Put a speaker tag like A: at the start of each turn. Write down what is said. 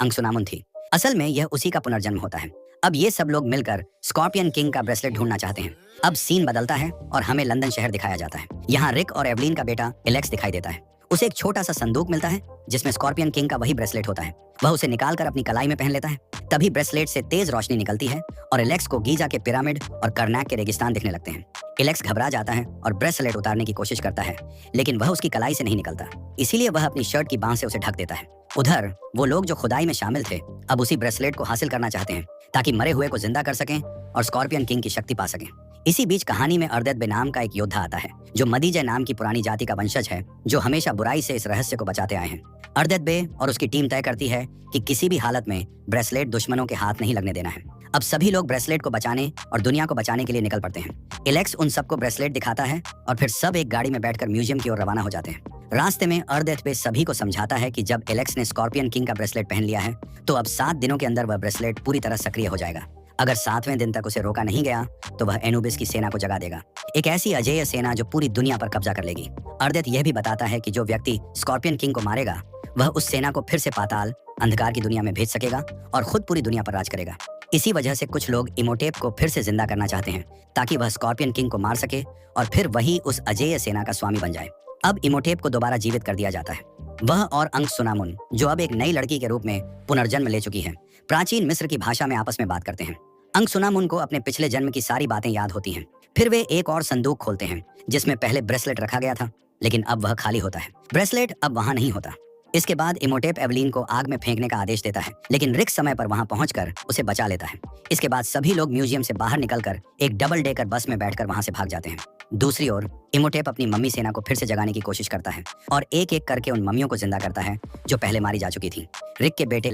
A: अंगसुनामुन थी। असल में यह उसी का पुनर्जन्म होता है। अब ये सब लोग मिलकर स्कॉर्पियन किंग का ब्रेसलेट ढूंढना चाहते हैं। अब सीन बदलता है और हमें लंदन शहर दिखाया जाता है। यहाँ रिक और एवलीन का बेटा एलेक्स दिखाई देता है। उसे एक छोटा सा संदूक मिलता है जिसमें स्कॉर्पियन किंग का वही ब्रेसलेट होता है। वह उसे निकालकर अपनी कलाई में पहन लेता है। तभी ब्रेसलेट से तेज रोशनी निकलती है और एलेक्स को गीजा के पिरामिड और करनाक के रेगिस्तान दिखने लगते हैं। एलेक्स घबरा जाता है और ब्रेसलेट उतारने की कोशिश करता है, लेकिन वह उसकी कलाई से नहीं निकलता। इसीलिए वह अपनी शर्ट की बांह से उसे ढक देता है। उधर वो लोग जो खुदाई में शामिल थे अब उसी ब्रेसलेट को हासिल करना चाहते हैं ताकि मरे हुए को जिंदा कर सकें और स्कॉर्पियन किंग की शक्ति पा सकें। इसी बीच कहानी में अर्देत बे नाम का एक योद्धा आता है जो मदीजे नाम की पुरानी जाति का वंशज है, जो हमेशा बुराई से इस रहस्य को बचाते आए हैं। अर्देत बे और उसकी टीम तय करती है कि किसी भी हालत में ब्रेसलेट दुश्मनों के हाथ नहीं लगने देना है। अब सभी लोग ब्रेसलेट को बचाने और दुनिया को बचाने के लिए निकल पड़ते हैं। एलेक्स उन सबको ब्रेसलेट दिखाता है और फिर सब एक गाड़ी में बैठकर म्यूजियम की ओर रवाना हो जाते हैं। रास्ते में अर्देत बे सभी को समझाता है कि जब एलेक्स ने स्कॉर्पियन किंग का ब्रेसलेट पहन लिया है तो अब 7 दिनों के अंदर वह ब्रेसलेट पूरी तरह सक्रिय हो जाएगा। अगर 7वें दिन तक उसे रोका नहीं गया तो वह एनुबिस की सेना को जगा देगा, एक ऐसी अजेय सेना जो पूरी दुनिया पर कब्जा कर लेगी। अर्देत यह भी बताता है कि जो व्यक्ति स्कॉर्पियन किंग को मारेगा वह उस सेना को फिर से पाताल अंधकार की दुनिया में भेज सकेगा और खुद पूरी दुनिया पर राज करेगा। इसी वजह से कुछ लोग इमोटेप को फिर से जिंदा करना चाहते हैं ताकि वह स्कॉर्पियन किंग को मार सके और फिर वही उस अजेय सेना का स्वामी बन जाए। अब इमोटेप को दोबारा जीवित कर दिया जाता है। वह और अंगसुनामुन, जो अब एक नई लड़की के रूप में पुनर्जन्म ले चुकी है, प्राचीन मिस्र की भाषा में आपस में बात करते हैं। अंगसुनामुन को अपने पिछले जन्म की सारी बातें याद होती हैं। फिर वे एक और संदूक खोलते हैं जिसमें पहले ब्रेसलेट रखा गया था, लेकिन अब वह खाली होता है। ब्रेसलेट अब वहां नहीं होता। इसके बाद इमोटेप एवलीन को आग में फेंकने का आदेश देता है, लेकिन रिक समय पर वहां पहुंचकर उसे बचा लेता है। इसके बाद सभी लोग म्यूजियम से बाहर निकलकर एक डबल डेकर बस में बैठकर वहां से भाग जाते हैं। दूसरी ओर इमोटेप अपनी मम्मी सेना को फिर से जगाने की कोशिश करता है और एक एक करके उन मम्मियों को जिंदा करता है जो पहले मारी जा चुकी थी। रिक के बेटे